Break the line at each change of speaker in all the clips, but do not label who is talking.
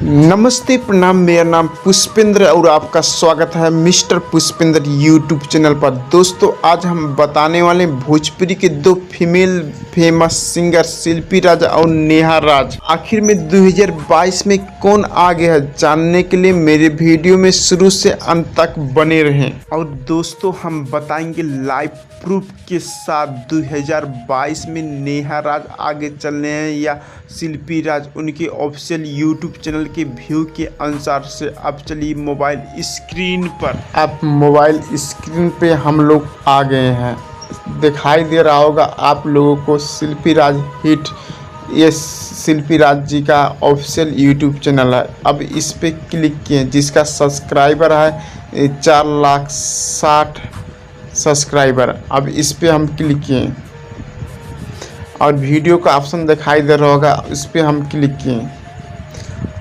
नमस्ते प्रणाम। मेरा नाम पुष्पेंद्र और आपका स्वागत है मिस्टर पुष्पेंद्र यूट्यूब चैनल पर। दोस्तों आज हम बताने वाले हैं भोजपुरी के दो फीमेल फेमस सिंगर शिल्पी राज और नेहा राज आखिर में 2022 में कौन आ गया है, जानने के लिए मेरे वीडियो में शुरू से अंत तक बने रहें। और दोस्तों हम बताएंगे लाइव प्रूफ के साथ 2022 में नेहा राज आगे चल रहे हैं या शिल्पी राज। उनके ऑफिशियल यूट्यूब चैनल के व्यू के अनुसार से अब चलिए मोबाइल स्क्रीन पर। अब मोबाइल स्क्रीन पे हम लोग आ गए हैं, दिखाई दे रहा होगा आप लोगों को शिल्पी राज हिट। ये शिल्पी राज जी का ऑफिशियल यूट्यूब चैनल है। अब इस पे क्लिक किए, जिसका सब्सक्राइबर है 4,60,000 सब्सक्राइबर। अब इस पे हम क्लिक किए और वीडियो का ऑप्शन दिखाई दे रहा होगा, इस पे हम क्लिक किए।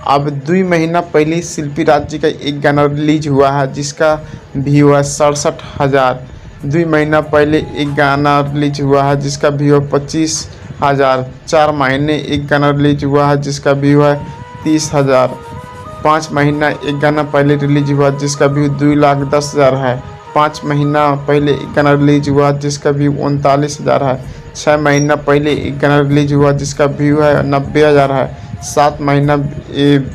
अब 2 महीना पहले शिल्पी राज जी का एक गाना रिलीज हुआ है जिसका व्यू है 67,000। 2 महीना पहले एक गाना रिलीज हुआ है जिसका व्यू है 25,000। 4 महीने एक गाना रिलीज हुआ है जिसका व्यू है 30,000। 5 महीना एक गाना पहले रिलीज हुआ जिसका व्यू 2,10,000 है। 5 महीना पहले एक गाना रिलीज हुआ जिसका व्यू 39,000 है। 6 महीना पहले एक गाना रिलीज हुआ जिसका व्यू है 90,000 है। 7 महीना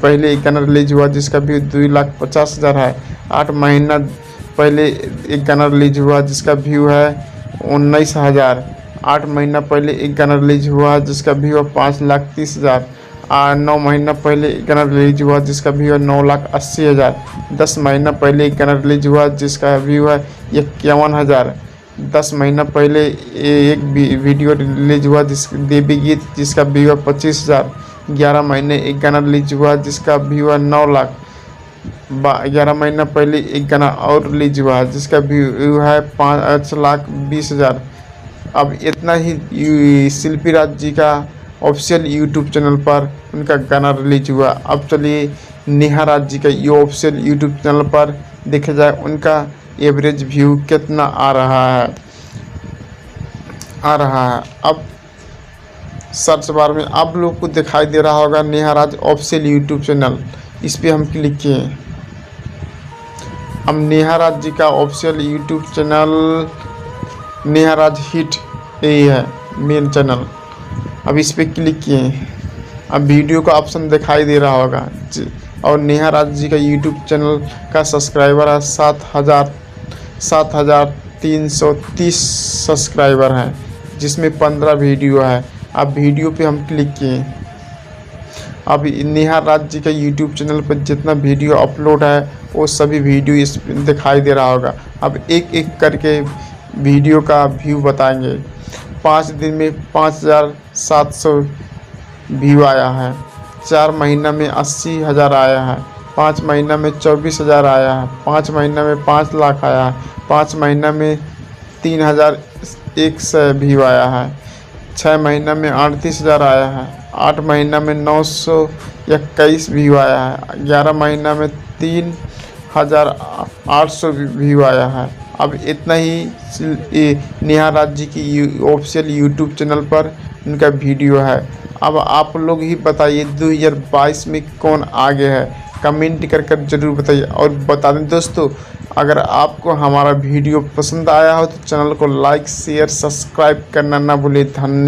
पहले एक गाना रिलीज हुआ जिसका व्यू 2,50,000 है। 8 महीना पहले एक गाना रिलीज हुआ जिसका व्यू है 19,000। 8 महीना पहले एक गाना रिलीज हुआ जिसका व्यू है 5,30,000। 9 महीना पहले एक गाना रिलीज हुआ जिसका व्यू है 9,80,000। 10 महीना पहले एक गाना रिलीज हुआ जिसका व्यू है 51,000। 10 महीना पहले एक वीडियो रिलीज हुआ देवी गीत जिसका व्यू है 25,000। 11 महीने एक गाना रिलीज हुआ जिसका व्यू है 9 लाख। 11 महीना पहले एक गाना और रिलीज हुआ जिसका व्यू है 5,20,000। अब इतना ही शिल्पी राज जी का ऑफिशियल यूट्यूब चैनल पर उनका गाना रिलीज हुआ। अब चलिए नेहा राज जी का ये ऑफिशियल यूट्यूब चैनल पर देखा जाए उनका एवरेज व्यू कितना आ रहा है। अब सर्च बार में आप लोग को दिखाई दे रहा होगा नेहा राज ऑफिशियल यूट्यूब चैनल, इस पे हम क्लिक किए। अब नेहा राज जी का ऑफिशियल यूट्यूब चैनल नेहा राज हिट यही है मेन चैनल। अब इस पे क्लिक किए, अब वीडियो का ऑप्शन दिखाई दे रहा होगा और नेहा राज जी का यूट्यूब चैनल का सब्सक्राइबर है 7,330 सब्सक्राइबर हैं, जिसमें 15 वीडियो है। अब वीडियो पे हम क्लिक किए। अब नेहा राज जी का यूट्यूब चैनल पर जितना वीडियो अपलोड है वो सभी वीडियो इस दिखाई दे रहा होगा। अब एक एक करके वीडियो का व्यू बताएंगे। 5 दिन में 5,700 व्यू आया है। 4 महीना में 80,000 आया है। 5 महीना में 24,000 आया है। 5 महीना में 5 लाख आया है। 5 महीना में 3,100 व्यू आया है। 6 महीना में 38,000 आया है। 8 महीना में 921 व्यू आया है। 11 महीना में 3,800 व्यू आया है। अब इतना ही नेहा राज जी की ऑफिशियल यूट्यूब चैनल पर उनका वीडियो है। अब आप लोग ही बताइए 2022 में कौन आगे है, कमेंट कर जरूर बताइए। और बता दें दोस्तों, अगर आपको हमारा वीडियो पसंद आया हो तो चैनल को लाइक शेयर सब्सक्राइब करना ना भूलें। धन्यवाद।